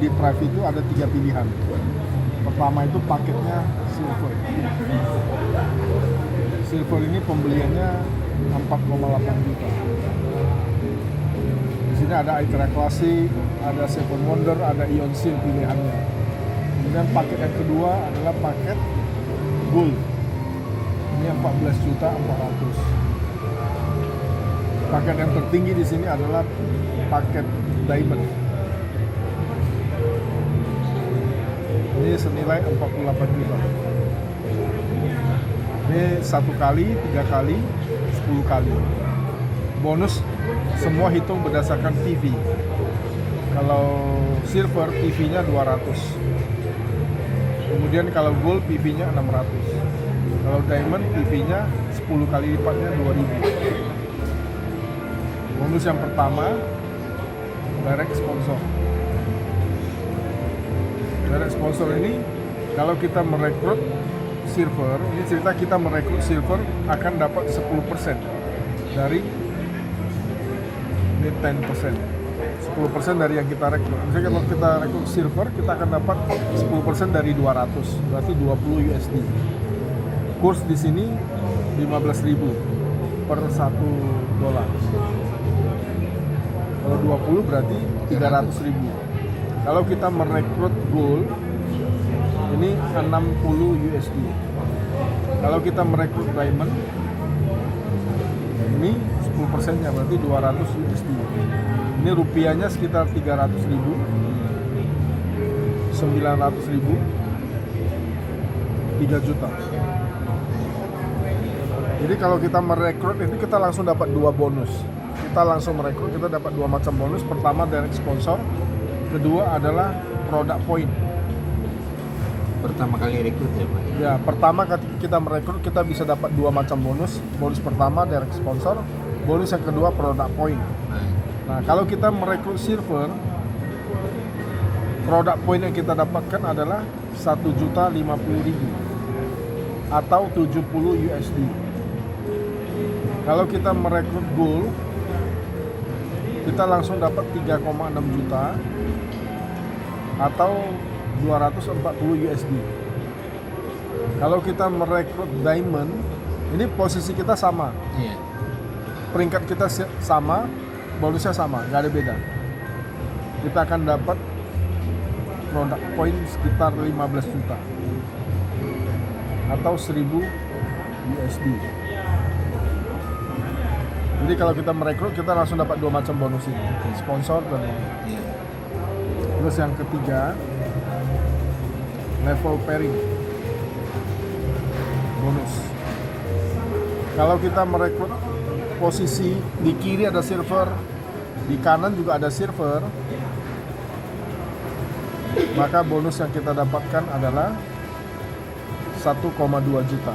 di Thrive itu ada 3 pilihan. Pertama itu paketnya silver. Silver ini pembeliannya 4,8 juta. Di sini ada Aitra Classic, ada Seven Wonder, ada Ion Seal pilihannya. Kemudian paket yang kedua adalah paket Gold. Ini 14.400.000. Paket yang tertinggi di sini adalah paket Diamond. Ini senilai 48 juta. Ini 1 kali, 3 kali, 10 kali. Bonus semua hitung berdasarkan PV. Kalau silver PV-nya 200. Kemudian kalau gold PV-nya 600. Kalau diamond PV-nya 10 kali lipatnya 2000. Bonus yang pertama direct sponsor. Direct sponsor ini kalau kita merekrut silver, ini cerita kita merekrut silver akan dapat 10% dari ini 10%. 10% dari yang kita rekrut. Misalnya kalau kita rekrut silver, kita akan dapat 10% dari 200, berarti 20 USD. Kurs di sini 15.000 per $1. Kalau 20 berarti 300.000. Kalau kita merekrut gold, ini 60 USD. Kalau kita merekrut diamond, ini 10%-nya berarti 200 USD. Ini rupiahnya sekitar 300.000, 900.000, 3 juta. Jadi kalau kita merekrut itu kita langsung dapat 2 bonus. Kita langsung merekrut, kita dapat 2 macam bonus. Pertama direct sponsor, kedua adalah product point. Pertama kali rekrut ya Pak? Ya, pertama ketika kita merekrut kita bisa dapat 2 macam bonus. Bonus pertama direct sponsor, bonus yang kedua product point. Nah, kalau kita merekrut silver, product point yang kita dapatkan adalah 1.050.000 atau 70 USD. Kalau kita merekrut gold, kita langsung dapat 3,6 juta atau 240 USD. Kalau kita merekrut diamond, ini posisi kita sama. Iya. Peringkat kita sama, bonusnya sama, nggak ada beda. Kita akan dapat product point sekitar 15 juta atau 1000 USD. Jadi kalau kita merekrut, kita langsung dapat 2 macam bonus ini, sponsor dan Iya. terus yang ketiga level pairing bonus. Kalau kita merekrut posisi di kiri ada silver, di kanan juga ada silver, maka bonus yang kita dapatkan adalah 1,2 juta.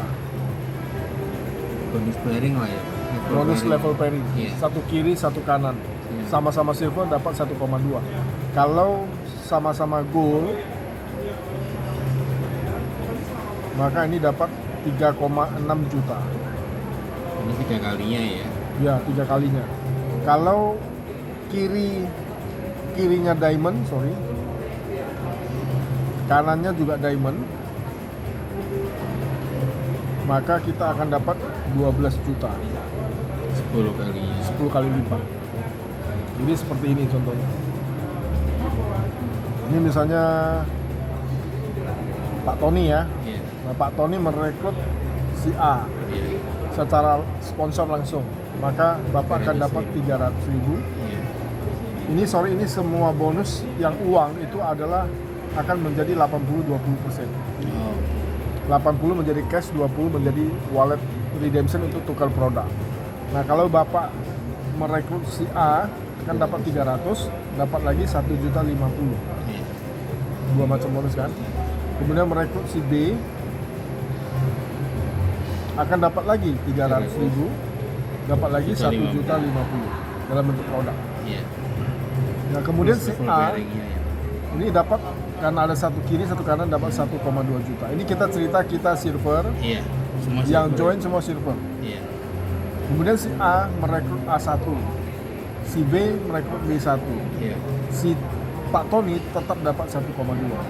Bonus pairing lah ya Pak? Bonus level pairing, Iya. satu kiri satu kanan, Iya. sama-sama silver dapat 1,2. Kalau sama-sama gold, maka ini dapat 3,6 juta. Ini 3 kalinya ya? Ya, 3 kalinya. Kalau kirinya diamond, kanannya juga diamond, maka kita akan dapat 12 juta. 10 kalinya. 10 kali lipat. Jadi seperti ini contohnya. Ini misalnya Pak Tony ya. Iya. Nah, Pak Tony merekrut si A Iya. secara sponsor langsung, maka Bapak akan dapat 300.000. Iya. Ini semua bonus yang uang itu adalah akan menjadi 80-20%. Oh. 80 menjadi cash, 20 menjadi wallet redemption untuk tukar produk. Nah, kalau Bapak merekrut si A kan dapat 300, dapat lagi 1.050.000. Iya. 2 macam bonus kan. Kemudian merekrut si B akan dapat lagi 300.000, dapat lagi 1.050.000 dalam bentuk produk. Iya. Nah, kemudian si Level A pairingnya ya. ini dapat, karena ada satu kiri satu kanan, dapat 1,2 juta. Ini kita cerita kita silver, Iya. Semua yang silver. join semua silver. Iya. Kemudian si A merekrut A1, si B merekrut B1, Iya. si Pak Tony tetap dapat 1,2. Nah,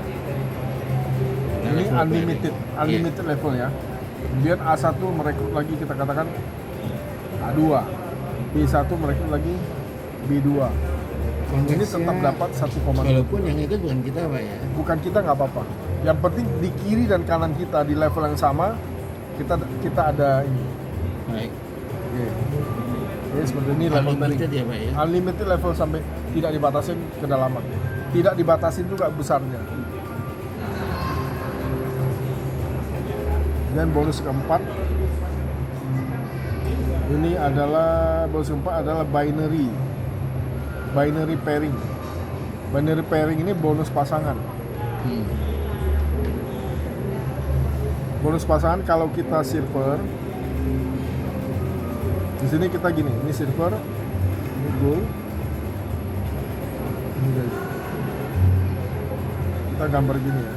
Ini level unlimited, pairing. unlimited level ya. Kemudian A1 merekrut lagi, kita katakan A2, B1 merekrut lagi B2. Ini tetap dapat 1,2. Walaupun yang itu bukan kita Pak ya. Bukan kita nggak apa-apa. Yang penting di kiri dan kanan kita di level yang sama, kita ada ini. Baik. Oke. Oke, seperti ini level pairing. Unlimited ya Pak ya. Unlimited level sampai tidak dibatasin kedalaman. Tidak dibatasin juga besarnya. Dan bonus keempat, ini adalah bonus keempat adalah binary pairing. Binary pairing ini bonus pasangan. Bonus pasangan kalau kita silver, di sini kita gini, ini silver, ini gold, ini guys. Kita gambar gini ya.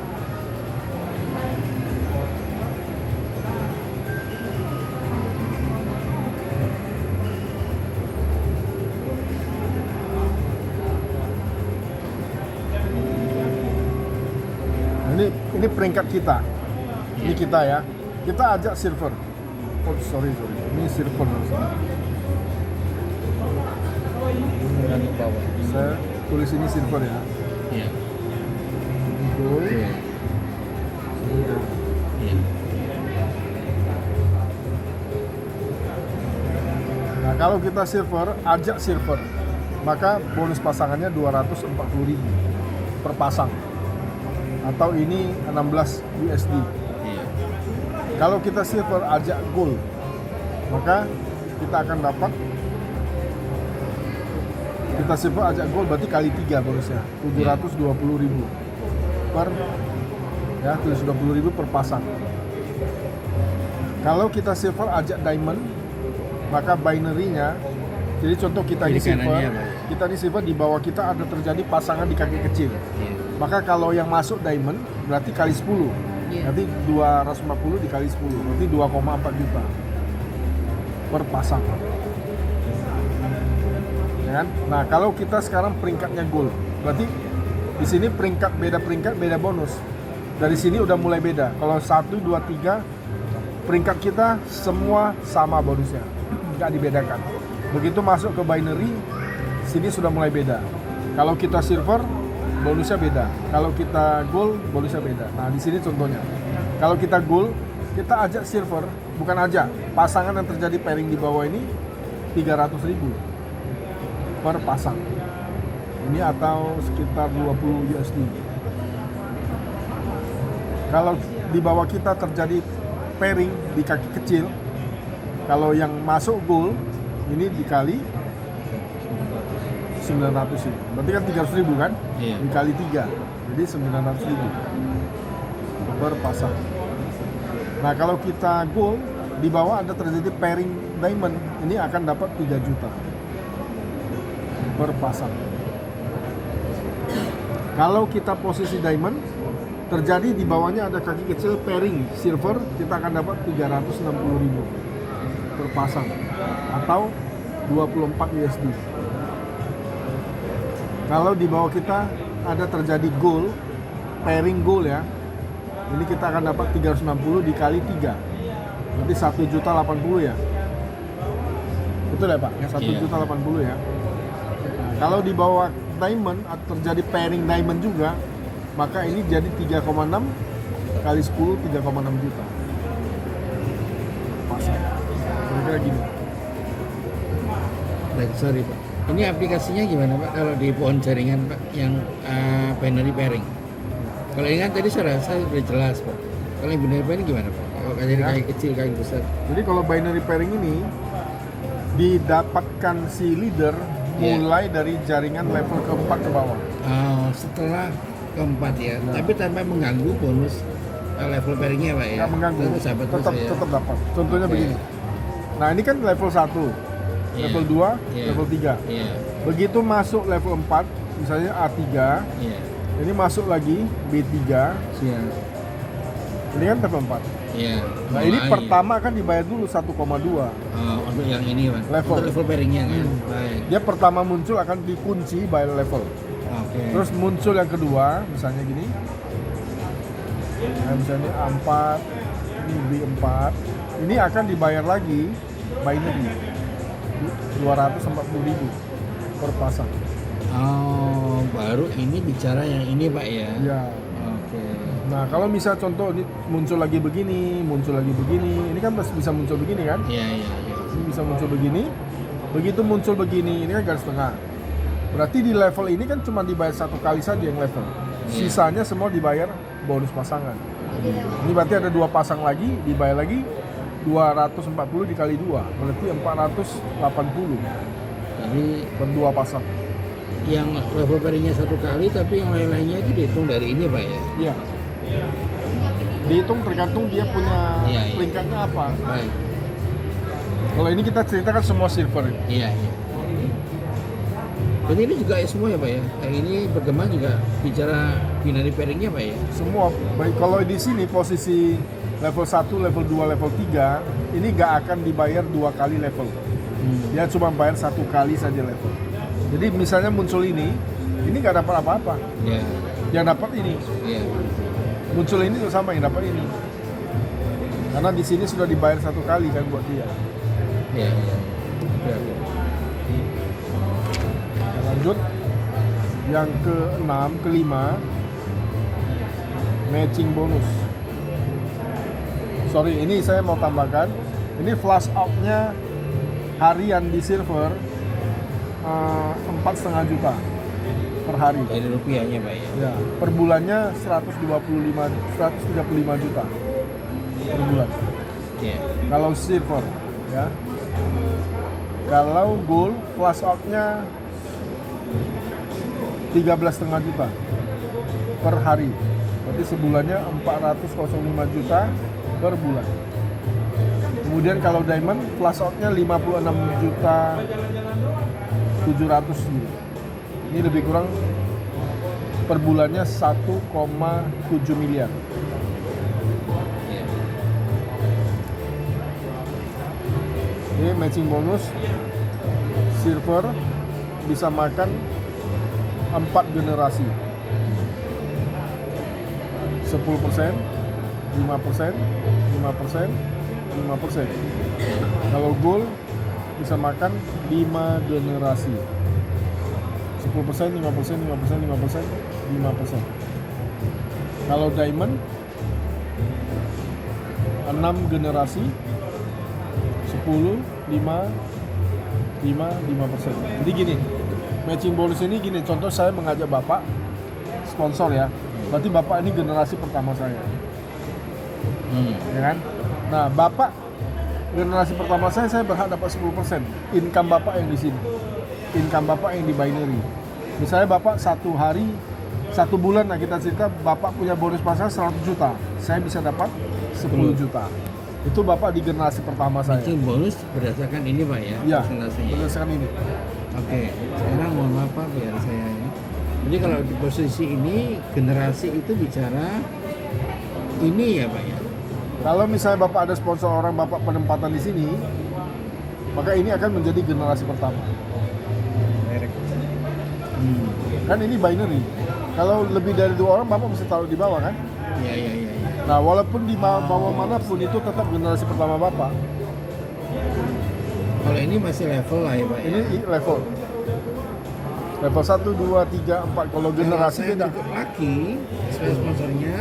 Nah, ini peringkat kita. Ini kita ya. Kita ajak silver. Oh, sorry. Ini silver maksudnya. Bukan ke bawah. Saya tulis ini silver ya. Iya. Ini gold. Iya. Ini gold. Iya. Nah, kalau kita silver, ajak silver, maka bonus pasangannya 240.000 per pasang. Atau ini 16 USD. Iya. Kalau kita silver ajak gold, maka kita akan dapat, kita silver ajak gold berarti kali 3 bonusnya, 720.000 per, ya 720.000 per pasang. Kalau kita silver ajak diamond, maka binary-nya, jadi contoh kita Kiri di silver, kanannya, Pak. kita di silver di bawah kita ada terjadi pasangan di kaki kecil. Iya. Maka kalau yang masuk diamond berarti kali 10. Iya. Berarti 250 dikali 10, berarti 2,4 juta per pasang. Ya kan? Nah, kalau kita sekarang peringkatnya gold, berarti di sini beda peringkat, beda bonus. Dari sini udah mulai beda. Kalau 1, 2, 3 peringkat kita semua sama bonusnya. Nggak dibedakan. Begitu masuk ke binary, sini sudah mulai beda. Kalau kita silver, bonusnya beda. Kalau kita gold, bonusnya beda. Nah, di sini contohnya. Kalau kita gold, kita ajak silver, bukan ajak. Pasangan yang terjadi pairing di bawah ini 300.000 per pasang. Ini atau sekitar 20 USD. Kalau di bawah kita terjadi pairing di kaki kecil, kalau yang masuk gold ini dikali 900 ini. Berarti kan 300.000 kan? Iya. Dikali 3. Jadi 900.000 per pasang. Nah, kalau kita gold di bawah ada terjadi pairing diamond, ini akan dapat 3 juta per pasang. Kalau kita posisi diamond, terjadi di bawahnya ada kaki kecil pairing silver, kita akan dapat 360.000 per pasang atau 24 USD. Kalau di bawah kita ada terjadi gold, pairing gold ya, ini kita akan dapat 360 dikali 3, berarti 1.080 ya. Betul ya Pak? 1.080 ya. Nah, kalau di bawah diamond atau terjadi pairing diamond juga, maka ini jadi 3,6 kali 10, 3,6 juta. Pasang. Kira-kira gini. Baik, sorry Pak. Ini aplikasinya gimana Pak kalau di pohon jaringan Pak yang binary pairing? Kalau ini kan tadi saya rasa sudah jelas Pak. Kalau yang binary pairing gimana Pak? Kalau dari kaki kecil, kaki besar? Jadi kalau binary pairing ini didapatkan si leader mulai dari jaringan level keempat ke bawah. Setelah keempat ya, tapi tanpa mengganggu bonus level pairingnya Pak ya? Nggak mengganggu, Itu sahabat tetap saya. dapat. Contohnya Oke. begini. Nah, ini kan level 1, Iya. level 2, Iya. level 3. Iya, Begitu masuk level 4, misalnya A3, iya, ini masuk lagi B3, iya, ini kan level 4. iya. Nah, ini Mulai. pertama kan dibayar dulu 1,2. Untuk yang ini Pak? Level. Untuk level pairingnya kan? Baik. Dia pertama muncul akan dikunci by level. Oke. Terus muncul yang kedua, misalnya gini. Nah, misalnya A4, ini B4. Ini akan dibayar lagi binary 240.000 per pasang. Oh, baru ini bicara yang ini Pak ya? Ya. Oke. Nah, kalau misal contoh ini muncul lagi begini, ini kan bisa muncul begini kan? Iya, iya, iya. Ini bisa muncul begini, begitu muncul begini, ini kan garis tengah. Berarti di level ini kan cuma dibayar satu kali saja yang level. Iya. Sisanya semua dibayar bonus pasangan. Ini berarti ada 2 pasang lagi, dibayar lagi 240 dikali 2, berarti 480 Jadi per 2 pasang. yang level pairingnya satu kali, tapi yang lain-lainnya itu dihitung dari ini Pak ya? Iya. Dihitung tergantung dia punya Iya, iya. peringkatnya apa. Baik. Kalau ini kita ceritakan semua silver. Iya, iya. Berarti ini juga semua ya Pak ya? Kayak ini bergema juga bicara binary pairingnya Pak ya? Semua, baik kalau di sini posisi level 1, level 2, level 3 ini nggak akan dibayar 2 kali level. Dia cuma bayar 1 kali saja level. Jadi misalnya muncul ini nggak dapat apa-apa. Iya. Yang dapat ini. Iya. Muncul ini tuh sama yang dapat ini. Karena di sini sudah dibayar 1 kali kan buat dia. Iya, iya. Oke, oke. Lanjut. Yang ke-6, ke-5 matching bonus. Sorry, ini saya mau tambahkan. Ini flash out-nya harian di server 4,5 juta per hari. Dari rupiahnya Pak ya? Ya, per bulannya 135 juta per bulan. Iya. Kalau silver, ya. Kalau gold, flash out-nya 13,5 juta per hari. Berarti sebulannya 405 juta per bulan. Kemudian kalau diamond, flash out-nya 56 juta 700 gitu. Ini lebih kurang per bulannya 1,7 miliar. Iya. Ini matching bonus silver bisa makan 4 generasi. 10%, 5%, 5%, 5%. Kalau gold bisa makan 5 generasi. 10%, 5%, 5%, 5%, 5%. Kalau diamond 6 generasi, 10, 5, 5%. Jadi gini, matching bonus ini gini, contoh saya mengajak Bapak sponsor ya. Berarti Bapak ini generasi pertama saya. Ya kan? Nah, Bapak generasi pertama saya berhak dapat 10% income Bapak yang di sini. Income Bapak yang di binary. Misalnya Bapak 1 hari, 1 bulan, nah kita cerita Bapak punya bonus pasar 100 juta. Saya bisa dapat 10 juta. Itu Bapak di generasi pertama saya. Matching bonus berdasarkan ini Pak ya? Iya, Persentasenya. berdasarkan ini. Oke, sekarang mohon maaf Pak biar saya ini. Jadi kalau di posisi ini generasi itu bicara ini ya Pak ya? Kalau misalnya Bapak ada sponsor orang Bapak penempatan di sini, maka ini akan menjadi generasi pertama. Kan ini binary. Kalau lebih dari 2 orang Bapak bisa taruh di bawah kan? Iya, iya, iya. Ya. Nah, walaupun di bawah manapun itu tetap generasi pertama Bapak. Kalau ini masih level lah ya Pak ya? Ini level. Level 1, 2, 3, 4. Kalau generasi saya beda. cukup lagi, sebagai sponsornya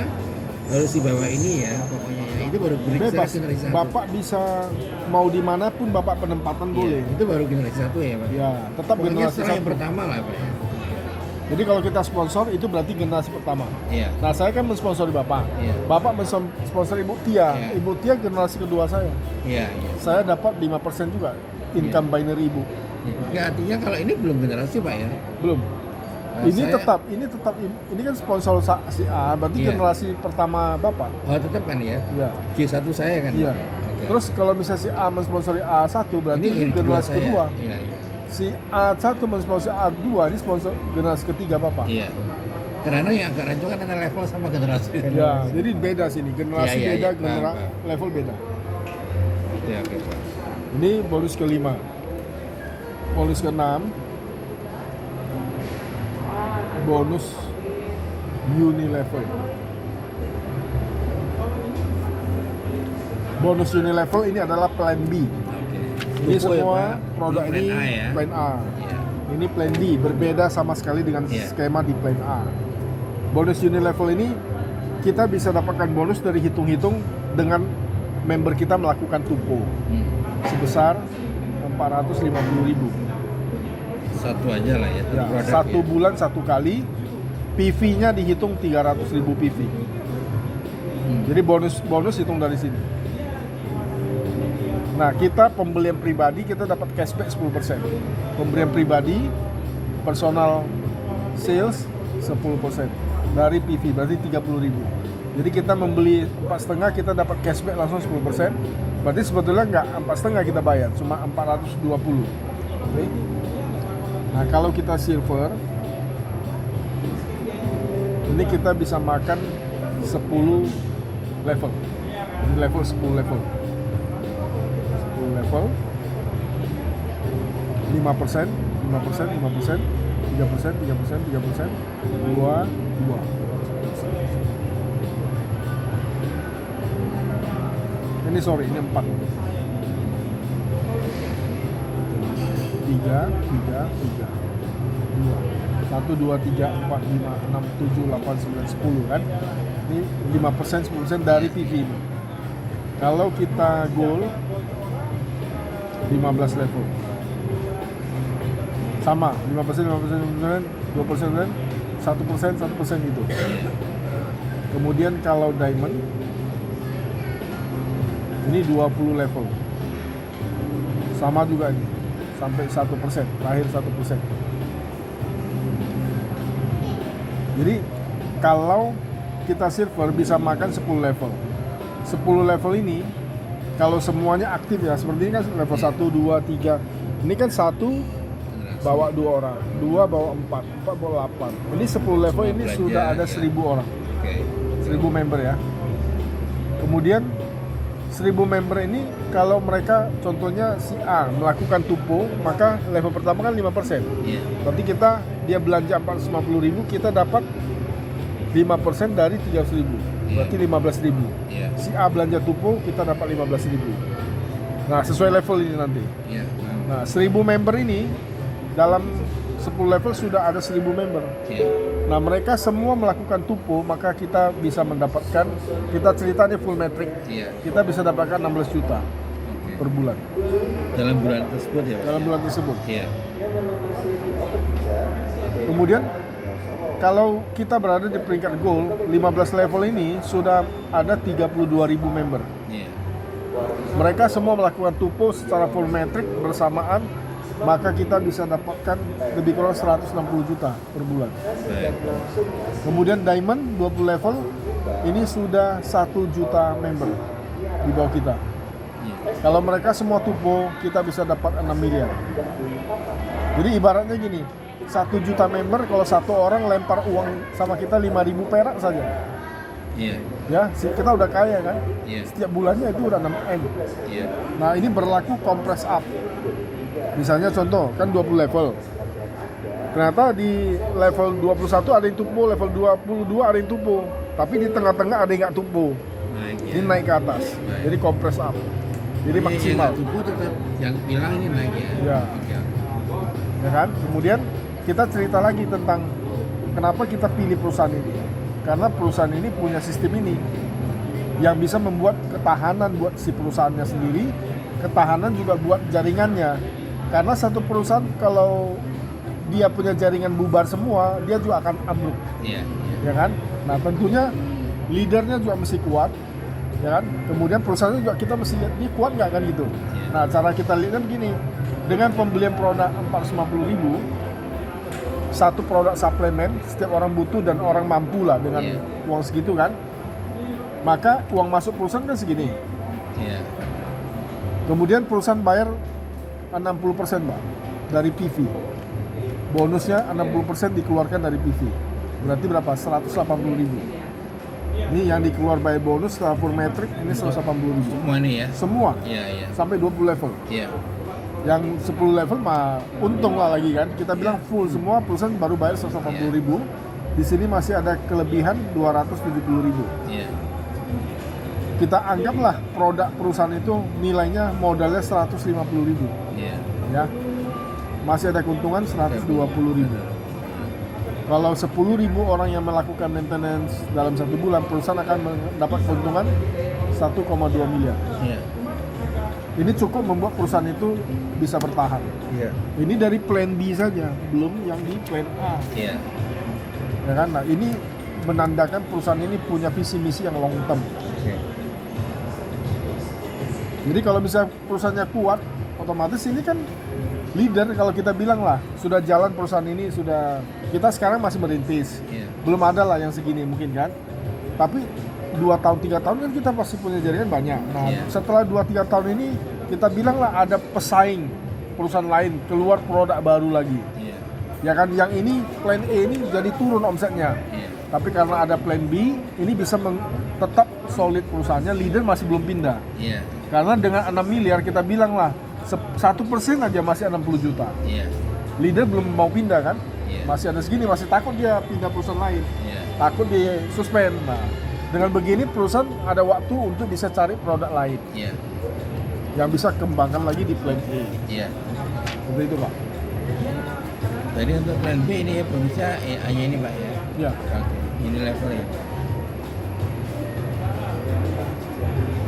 harus di bawah ini ya pokoknya ya. Itu baru Bebas. generasi 1. Bapak bisa mau dimanapun Bapak penempatan boleh. Itu baru generasi 1 ya Pak? Ya, tetap Pokoknya generasi setelah yang 1. pertama lah Pak ya? Jadi kalau kita sponsor itu berarti generasi pertama. Iya. Nah, saya kan mensponsori Bapak. Iya. Bapak mensponsori Ibu Tia. Iya. Ibu Tia generasi kedua saya. Iya, iya. Saya dapat 5% juga income binary Ibu. Ya, artinya kalau ini belum generasi Pak ya? Belum. Nah, ini saya- tetap ini kan sponsor si A, berarti Iya. generasi pertama Bapak. Oh tetap kan ya? Iya. G1 saya kan? Iya. Oke. Terus kalau misalnya si A mensponsori A1 berarti ini generasi saya. kedua. Iya, iya. Si A1 mensponsori A2 ini sponsor generasi ketiga Bapak. Iya. Karena yang agak rancu kan ada level sama generasi. Ya, jadi beda sini, generasi Iya, iya, beda, iya. Paham. level beda. Oke, oke Pak. Ini bonus ke-5. Bonus ke-6. bonus Unilevel. Bonus Unilevel ini adalah plan B. Ini Tupo ya, semua Pak? produk Plan ini A ya? plan A. Iya. Ini plan D, berbeda sama sekali dengan Iya. skema di plan A. Bonus Unilevel ini kita bisa dapatkan bonus dari hitung-hitung dengan member kita melakukan tupo sebesar 450.000. Satu aja lah ya, Ya, produk satu ya. bulan satu kali, PV-nya dihitung 300.000 PV. Jadi bonus hitung dari sini. Nah, kita pembelian pribadi kita dapat cashback 10%. Pembelian pribadi, personal sales 10% dari PV, berarti 30.000. Jadi kita membeli 4,5 kita dapat cashback langsung 10%. Berarti sebetulnya nggak 4,5 kita bayar, cuma 420. Oke. Nah, kalau kita silver, ini kita bisa makan 10 level. Ini level 10 level. 10 level. 5%, 5%, 5%, 3%, 3%, 3%, 2, 2. Ini sorry, ini 4. 3, 3, 3, 2. 1, 2, 3, 4, 5, 6, 7, 8, 9, 10 kan. Ini 5%, 10% dari PV ini. Kalau kita gold 15 level. Sama, 5%, 5%, 5%, 2%, 1%, 1% gitu. Kemudian kalau diamond ini 20 level. Sama juga ini. Sampai 1%, terakhir 1%. Jadi kalau kita silver bisa makan 10 level. 10 level ini kalau semuanya aktif ya, seperti ini kan level 1, 2, 3. Ini kan 1 bawa 2 orang, 2 bawa 4, 4 bawa 8. Ini 10 level ini belanja, sudah ada ya. 1000 orang. Oke. 1000 member ya. Kemudian 1000 member ini kalau mereka contohnya si A melakukan tupo, maka level pertama kan 5%. Iya. Berarti dia belanja 450.000, kita dapat 5% dari 300.000. Berarti 15.000. Iya. Si A belanja tupo, kita dapat 15.000. Nah, sesuai level ini nanti. Iya. Nah, 1000 member ini dalam 10 level sudah ada 1000 member. Iya. Nah, mereka semua melakukan tupo, maka kita bisa mendapatkan, kita ceritanya full metric, Iya. kita bisa dapatkan 16 juta Oke. per bulan Dalam bulan tersebut ya, Pak? dalam bulan tersebut. Iya. Kemudian kalau kita berada di peringkat gold, 15 level ini sudah ada 32.000 member. Iya. Mereka semua melakukan tupo secara full metric bersamaan, maka kita bisa dapatkan lebih kurang 160 juta per bulan. Baik. Kemudian diamond 20 level ini sudah 1 juta member di bawah kita. Iya. Kalau mereka semua tupo, kita bisa dapat 6 miliar. Jadi ibaratnya gini, 1 juta member, kalau satu orang lempar uang sama kita 5.000 perak saja, Iya. ya kita udah kaya kan. Iya. Setiap bulannya itu udah 6M. Iya. Nah, ini berlaku compress up. Misalnya contoh, kan 20 level. Ternyata di level 21 ada yang tupo, level 22 ada yang tupo. Tapi di tengah-tengah ada yang nggak tupo. Naik ya. Ini naik ke atas. Baik. Jadi compress up. Jadi Iya, maksimal. yang tubuh tetap yang hilang ini naik ya. Ya. Oke. Ya kan? Kemudian kita cerita lagi tentang kenapa kita pilih perusahaan ini. Karena perusahaan ini punya sistem ini yang bisa membuat ketahanan buat si perusahaannya sendiri, ketahanan juga buat jaringannya. Karena satu perusahaan kalau dia punya jaringan bubar semua, dia juga akan ambruk, Iya. ya kan? Nah, tentunya leadernya juga mesti kuat, ya kan? Kemudian perusahaannya juga kita mesti lihat dia kuat nggak kan gitu. Nah, cara kita lihat kan gini, dengan pembelian produk 450.000, satu produk suplemen setiap orang butuh dan orang mampu lah dengan Iya. uang segitu kan, maka uang masuk perusahaan kan segini. Iya. Kemudian perusahaan bayar 60% Pak dari PV. Bonusnya 60% dikeluarkan dari PV. Berarti berapa? 180.000. Ini yang dikeluar bayar bonus setelah full metric ini 180.000. Semua ini ya. Semua Iya, iya. sampai 20 level. Iya. Yang 10 level mah untung lah lagi kan. Kita bilang full semua perusahaan baru bayar 180.000. Di sini masih ada kelebihan 270.000. Iya. Kita anggaplah produk perusahaan itu nilainya modalnya 150.000. Iya. Ya. Masih ada keuntungan 120.000. Kalau 10.000 orang yang melakukan maintenance dalam 1 bulan, perusahaan akan mendapat keuntungan 1,2 miliar. Iya. Ini cukup membuat perusahaan itu bisa bertahan. Iya. Ini dari plan B saja, belum yang di plan A. Iya. Ya kan? Nah, ini menandakan perusahaan ini punya visi misi yang long term. Oke. Jadi kalau bisa perusahaannya kuat, otomatis ini kan leader. Kalau kita bilang lah, sudah jalan perusahaan ini, sudah, kita sekarang masih merintis. Iya. Belum ada lah yang segini mungkin kan. Tapi 2 tahun, 3 tahun kan kita pasti punya jaringan banyak. Nah, Iya. setelah 2-3 tahun ini, kita bilang lah ada pesaing perusahaan lain keluar produk baru lagi. Iya. Ya kan, yang ini plan A ini jadi turun omsetnya. Iya. Tapi karena ada plan B, ini bisa tetap solid perusahaannya, leader masih belum pindah. Iya. Karena dengan 6 miliar kita bilang lah, 1% aja masih 60 juta. Iya. Leader belum mau pindah kan? Iya. Masih ada segini, masih takut dia pindah perusahaan lain. Iya. Takut dia suspend. Nah, dengan begini perusahaan ada waktu untuk bisa cari produk lain Iya. yang bisa kembangkan lagi di plan A. Iya. Seperti itu Pak. Tadi untuk plan B ini ya pemirsa hanya ini Pak ya. Ya. Oke. Ini levelnya.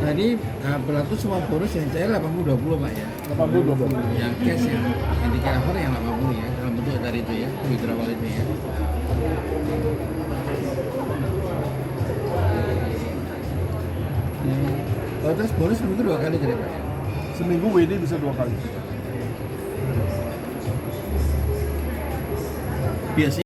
Tadi berlaku semua bonus yang cair 80-20 Pak ya. 80-20. Yang cash yang di cover yang 80 ya dalam bentuk dari itu ya withdrawal itu ya. Oh, terus bonus seminggu 2 kali jadi Pak ya? Seminggu WD bisa 2 kali. Biasanya